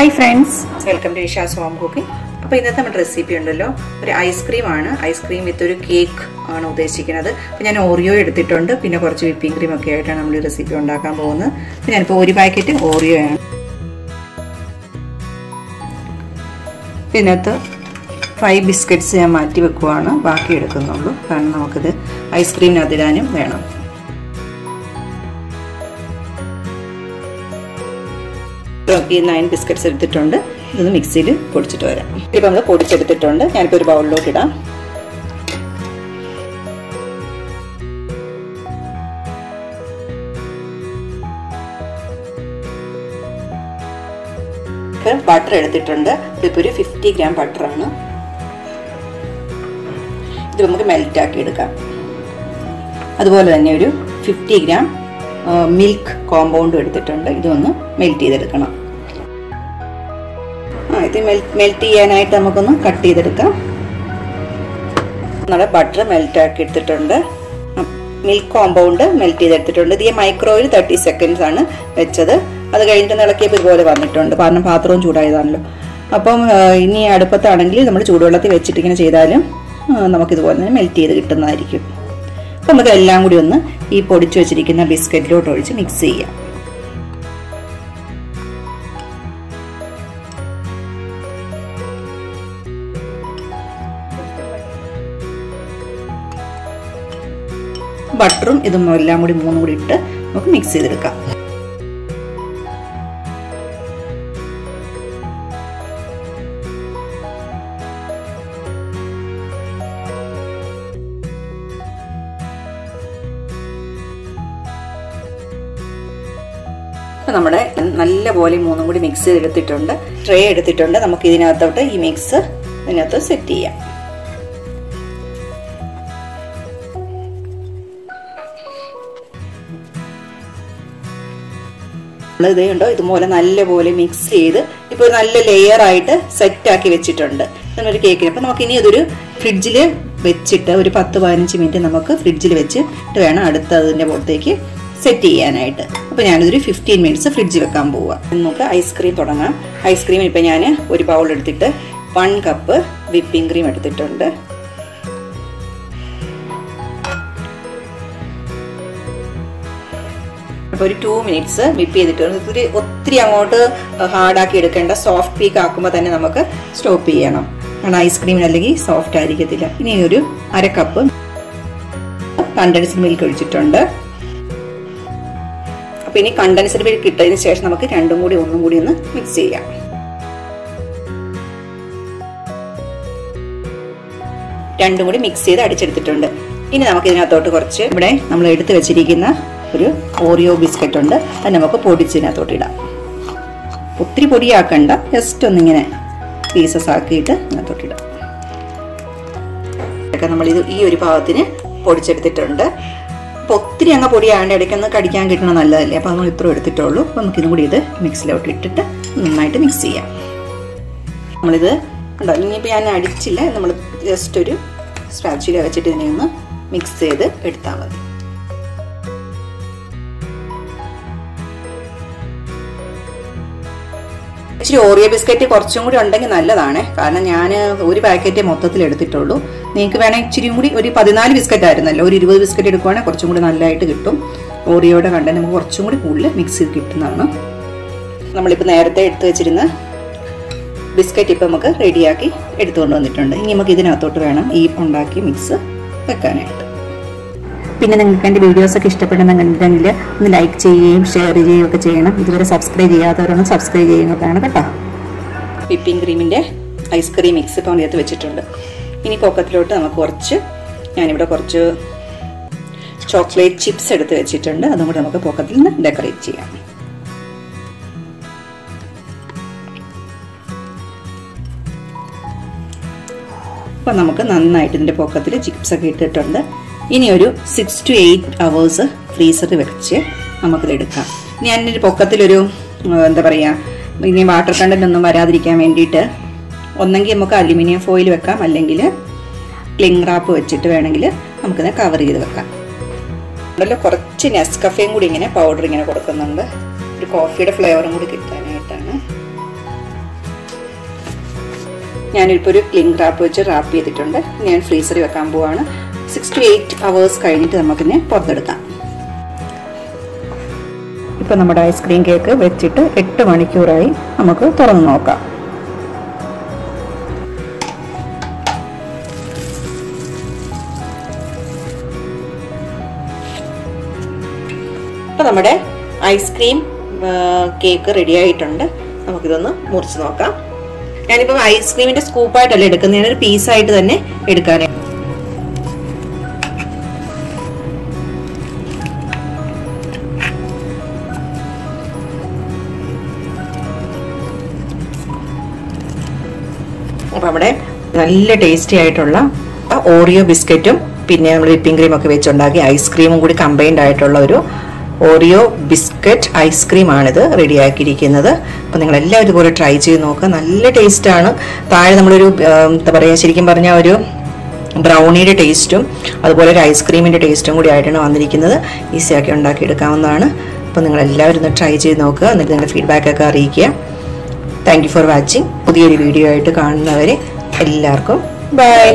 Hi friends, welcome to Nisha's home cooking. അപ്പോൾ ഇന്നത്തെ നമ്മുടെ റെസിപ്പി ഉണ്ടല്ലോ ഒരു ഐസ്ക്രീം ആണ്. ഐസ്ക്രീം വിത്ത് ഒരു കേക്ക് ആണ് ഉദ്ദേശിക്കുന്നത്. അപ്പോൾ ഞാൻ ഓറിയോ എടുത്തിട്ടുണ്ട്, പിന്നെ കുറച്ച് വിപ്പിംഗ് ക്രീം ഒക്കെ ആയിട്ടാണ് നമ്മൾ ഈ റെസിപ്പി ഉണ്ടാക്കാൻ പോകുന്നത്. അപ്പോൾ ഞാനിപ്പോൾ ഒരു പാക്കറ്റ് ഓറിയോ ആണ്. ഇതിനകത്ത് 5 ബിസ്ക്കറ്റ്സ് ഞാൻ മാറ്റി വെക്കുവാണ്, ബാക്കി എടുക്കുന്നുള്ളൂ. കാരണം നമുക്കിത് ഐസ്ക്രീമിനകത്ത് ഇടാനും വേണം. ഈ 9 ബിസ്ക്കറ്റ്സ് എടുത്തിട്ടുണ്ട്. ഇതൊന്ന് മിക്സിയിൽ പൊടിച്ചിട്ട് വരാം. ഇപ്പം നമ്മൾ പൊടിച്ചെടുത്തിട്ടുണ്ട്. ഞാനിപ്പോൾ ഒരു ബൗളിലോട്ട് ഇടാം. ബട്ടർ എടുത്തിട്ടുണ്ട്. ഇതിപ്പോൾ ഒരു 50 ഗ്രാം ബട്ടറാണ്. ഇത് നമുക്ക് മെൽറ്റ് ആക്കി എടുക്കാം. അതുപോലെ തന്നെ ഒരു 50 ഗ്രാം മിൽക്ക് കോമ്പൗണ്ടും എടുത്തിട്ടുണ്ട്. ഇതൊന്ന് മെൽറ്റ് ചെയ്തെടുക്കണം. ഇത് മെൽറ്റ് ചെയ്യാനായിട്ട് നമുക്കൊന്ന് കട്ട് ചെയ്തെടുക്കാം. നമ്മുടെ ബട്ടർ മെൽറ്റ് ആക്കി എടുത്തിട്ടുണ്ട്. മിൽക്ക് കോമ്പൗണ്ട് മെൽറ്റ് ചെയ്തെടുത്തിട്ടുണ്ട്. ഇത് ഈ മൈക്രോവേവിൽ 30 സെക്കൻഡ്സ് ആണ് വെച്ചത്. അത് കഴിഞ്ഞിട്ട് ഇളക്കിയപ്പോൾ ഇതുപോലെ വന്നിട്ടുണ്ട്, കാരണം പാത്രവും ചൂടായതാണല്ലോ. അപ്പം ഇനി അടുപ്പത്താണെങ്കിൽ നമ്മൾ ചൂടുവെള്ളത്തിൽ വെച്ചിട്ട് ഇങ്ങനെ ചെയ്താലും നമുക്കിതുപോലെ തന്നെ മെൽറ്റ് ചെയ്ത് കിട്ടുന്നതായിരിക്കും. അപ്പം നമുക്ക് എല്ലാം കൂടി ഒന്ന് ഈ പൊടിച്ചു വെച്ചിരിക്കുന്ന ബിസ്ക്കറ്റിലോട്ട് ഒഴിച്ച് മിക്സ് ചെയ്യാം. ബട്ടറും ഇതും എല്ലാം കൂടി മൂന്നും കൂടി ഇട്ട് നമുക്ക് മിക്സ് ചെയ്തെടുക്കാം. നമ്മുടെ നല്ലപോലെ മൂന്നും കൂടി മിക്സ് ചെയ്തെടുത്തിട്ടുണ്ട്. ട്രേ എടുത്തിട്ടുണ്ട്. നമുക്ക് ഇതിനകത്തോട്ട് ഈ മിക്സ് ഇതിനകത്ത് സെറ്റ് ചെയ്യാം. ഇതേ ഉണ്ടോ, ഇതുപോലെ നല്ലപോലെ മിക്സ് ചെയ്ത് ഇപ്പോൾ നല്ല ലെയർ ആയിട്ട് സെറ്റ് ആക്കി വെച്ചിട്ടുണ്ട് ഒരു കേക്കിന്. അപ്പം നമുക്ക് ഇനി ഇതൊരു ഫ്രിഡ്ജിൽ വെച്ചിട്ട് ഒരു 10-15 മിനിറ്റ് നമുക്ക് ഫ്രിഡ്ജിൽ വെച്ചിട്ട് വേണം അടുത്ത അതിൻ്റെ പുറത്തേക്ക് സെറ്റ് ചെയ്യാനായിട്ട്. അപ്പോൾ ഞാനിതൊരു 15 മിനിറ്റ്സ് ഫ്രിഡ്ജിൽ വെക്കാൻ പോവുക. നമുക്ക് ഐസ്ക്രീം തുടങ്ങാം. ഐസ്ക്രീം ഇപ്പം ഞാൻ ഒരു ബൗൾ എടുത്തിട്ട് 1 കപ്പ് വിപ്പിംഗ് ക്രീം എടുത്തിട്ടുണ്ട്. അപ്പോൾ ഒരു 2 മിനിറ്റ്സ് വിപ്പ് ചെയ്തിട്ടുണ്ട്. ഒത്തിരി അങ്ങോട്ട് ഹാർഡാക്കി എടുക്കേണ്ട, സോഫ്റ്റ് പീക്ക് ആക്കുമ്പോൾ തന്നെ നമുക്ക് സ്റ്റോപ്പ് ചെയ്യണം, കാരണം ഐസ്ക്രീമിന് അല്ലെങ്കിൽ സോഫ്റ്റ് ആയിരിക്കത്തില്ല. ഇനി ഒരു 1/2 കപ്പ് കണ്ടൻസ്ഡ് മിൽക്ക് ഒഴിച്ചിട്ടുണ്ട്. അപ്പോൾ ഇനി കണ്ടൻസ്ഡ് മിൽക്ക് ഇട്ടതിന് ശേഷം നമുക്ക് ഒന്നും കൂടി ഒന്ന് മിക്സ് ചെയ്യാം. രണ്ടും കൂടി മിക്സ് ചെയ്ത് അടിച്ചെടുത്തിട്ടുണ്ട്. ഇനി നമുക്ക് ഇതിനകത്തോട്ട് കുറച്ച് ഇവിടെ നമ്മൾ എടുത്തു വെച്ചിരിക്കുന്ന ഒരു ഓറിയോ ബിസ്ക്കറ്റ് ഉണ്ട്. അത് നമുക്ക് പൊടിച്ചതിനകത്തോട്ട് ഇടാം. ഒത്തിരി പൊടിയാക്കണ്ട, ജസ്റ്റ് ഒന്നിങ്ങനെ പീസസ് ആക്കിയിട്ട് ഇതിനകത്തോട്ട് ഇടാം. നമ്മളിത് ഈ ഒരു ഭാഗത്തിന് പൊടിച്ചെടുത്തിട്ടുണ്ട്. അപ്പോൾ ഒത്തിരി അങ്ങ് പൊടിയാണ്ട് ഇടയ്ക്കൊന്ന് കടിക്കാൻ കിട്ടണ നല്ലതല്ലേ. അപ്പോൾ നമ്മൾ ഇത്ര എടുത്തിട്ടുള്ളൂ. അപ്പോൾ നമുക്കിതും കൂടി ഇത് മിക്സിലോട്ട് ഇട്ടിട്ട് നന്നായിട്ട് മിക്സ് ചെയ്യാം. നമ്മളിത് ഉണ്ടോ, ഇനിയിപ്പോൾ ഞാൻ അടിച്ചില്ല, നമ്മൾ ജസ്റ്റ് ഒരു സ്പാച്ചുല വെച്ചിട്ട് ഇതിനെ ഒന്ന് മിക്സ് ചെയ്ത് എടുത്താൽ മതി. ഇച്ചിരി ഓറിയോ ബിസ്ക്കറ്റ് കുറച്ചും കൂടി ഉണ്ടെങ്കിൽ നല്ലതാണ്, കാരണം ഞാൻ ഒരു പാക്കറ്റ് മൊത്തത്തിൽ എടുത്തിട്ടുള്ളൂ. നിങ്ങൾക്ക് വേണമെങ്കിൽ ഇച്ചിരി കൂടി, ഒരു 14 ബിസ്ക്കറ്റ് ആയിരുന്നല്ലോ, ഒരു 20 ബിസ്ക്കറ്റ് എടുക്കുവാണെങ്കിൽ കുറച്ചും കൂടി നല്ലതായിട്ട് കിട്ടും. ഓറിയോയുടെ കണ്ടന്റ് നമുക്ക് കുറച്ചും കൂടി കൂടുതൽ മിക്സ് ചെയ്ത് കിട്ടുന്നതാണ്. നമ്മളിപ്പോൾ നേരത്തെ എടുത്തു വെച്ചിരുന്ന ബിസ്ക്കറ്റ് ഇപ്പം നമുക്ക് റെഡിയാക്കി എടുത്തുകൊണ്ട് വന്നിട്ടുണ്ട്. ഇനി നമുക്ക് ഇതിനകത്തോട്ട് വേണം ഈ ഉണ്ടാക്കിയ മിക്സ് വെക്കാനായിട്ട്. പിന്നെ നിങ്ങൾക്ക് എൻ്റെ വീഡിയോസൊക്കെ ഇഷ്ടപ്പെടുന്നുണ്ടെങ്കിൽ ഒന്ന് ലൈക്ക് ചെയ്യുകയും ഷെയർ ചെയ്യുകയും ഒക്കെ ചെയ്യണം. ഇതുവരെ സബ്സ്ക്രൈബ് ചെയ്യാത്തവരൊന്ന് സബ്സ്ക്രൈബ് ചെയ്യുന്നതാണ് കേട്ടോ. വിപ്പിംഗ് ക്രീമിൻ്റെ ഐസ്ക്രീം മിക്സ് ഇപ്പോൾ അതിനകത്ത് വെച്ചിട്ടുണ്ട്. ഇനി പൊക്കത്തിലോട്ട് നമുക്ക് ഞാനിവിടെ കുറച്ച് ചോക്ലേറ്റ് ചിപ്സ് എടുത്ത് വെച്ചിട്ടുണ്ട്. അതും കൂടെ നമുക്ക് പൊക്കത്തിൽ നിന്ന് ഡെക്കറേറ്റ് ചെയ്യാം. അപ്പം നമുക്ക് നന്നായിട്ട് ഇതിൻ്റെ പൊക്കത്തിൽ ചിപ്സൊക്കെ ഇട്ടിട്ടുണ്ട്. ഇനി ഒരു 6 to 8 hours ഫ്രീസറിൽ വെച്ച് നമുക്കിത് എടുക്കാം. ഞാൻ എൻ്റെ പൊക്കത്തിലൊരു എന്താ പറയുക, ഇനി വാട്ടർ കണ്ടന്റ് ഒന്നും വരാതിരിക്കാൻ വേണ്ടിയിട്ട് ഒന്നെങ്കിൽ നമുക്ക് അലുമിനിയം ഫോയിൽ വെക്കാം, അല്ലെങ്കിൽ ക്ലിംഗ് റാപ്പ് വെച്ചിട്ട് വേണമെങ്കിൽ നമുക്കിത് കവർ ചെയ്ത് വെക്കാം. ഉണ്ടല്ലോ കുറച്ച് നെസ്കഫേയും കൂടി ഇങ്ങനെ പൗഡർ ഇങ്ങനെ കൊടുക്കുന്നുണ്ട്, ഒരു കോഫിയുടെ ഫ്ലേവറും കൂടി കിട്ടാനായിട്ടാണ്. ഞാനിപ്പോൾ ഒരു ക്ലിംഗ് റാപ്പ് വെച്ച് റാപ്പ് ചെയ്തിട്ടുണ്ട്. ഞാൻ ഫ്രീസറിൽ വെക്കാൻ പോവാണ്. 6 to 8 hours കഴിഞ്ഞിട്ട് നമുക്കിതിനെ പുറത്തെടുക്കാം. ഇപ്പം നമ്മുടെ ഐസ്ക്രീം കേക്ക് വെച്ചിട്ട് 8 മണിക്കൂറായി. നമുക്ക് തുറന്ന് നോക്കാം. ഇപ്പം നമ്മുടെ ഐസ്ക്രീം കേക്ക് റെഡി ആയിട്ടുണ്ട്. നമുക്കിതൊന്ന് മുറിച്ച് നോക്കാം. ഞാനിപ്പോൾ ഐസ്ക്രീമിന്റെ സ്കൂപ്പായിട്ടല്ല എടുക്കുന്നത്, ഞാനൊരു പീസായിട്ട് തന്നെ എടുക്കാനായി. അപ്പം നമ്മുടെ നല്ല ടേസ്റ്റി ആയിട്ടുള്ള ഓറിയോ ബിസ്ക്കറ്റും പിന്നെ നമ്മൾ വിപ്പിംഗ് ക്രീം ഒക്കെ വെച്ചുണ്ടാക്കി ഐസ്ക്രീമും കൂടി കമ്പൈൻഡ് ആയിട്ടുള്ള ഒരു ഓറിയോ ബിസ്ക്കറ്റ് ഐസ്ക്രീമാണിത് റെഡിയാക്കിയിരിക്കുന്നത്. അപ്പോൾ നിങ്ങളെല്ലാവരും ഇതുപോലെ ട്രൈ ചെയ്ത് നോക്കുക. നല്ല ടേസ്റ്റാണ്. താഴെ നമ്മളൊരു എന്താ പറയുക, ശരിക്കും പറഞ്ഞാൽ ഒരു ബ്രൗണിയുടെ ടേസ്റ്റും അതുപോലെ ഒരു ഐസ്ക്രീമിൻ്റെ ടേസ്റ്റും കൂടി ആയിട്ടാണ് വന്നിരിക്കുന്നത്. ഈസിയാക്കി ഉണ്ടാക്കിയെടുക്കാവുന്നതാണ്. അപ്പോൾ നിങ്ങളെല്ലാവരും ഒന്ന് ട്രൈ ചെയ്ത് നോക്കുക. എന്നിട്ട് നിങ്ങളുടെ ഫീഡ്ബാക്കൊക്കെ അറിയിക്കുക. Thank you for watching. പുതിയൊരു വീഡിയോ ആയിട്ട് കാണുന്നവരെ എല്ലാവർക്കും ബൈ.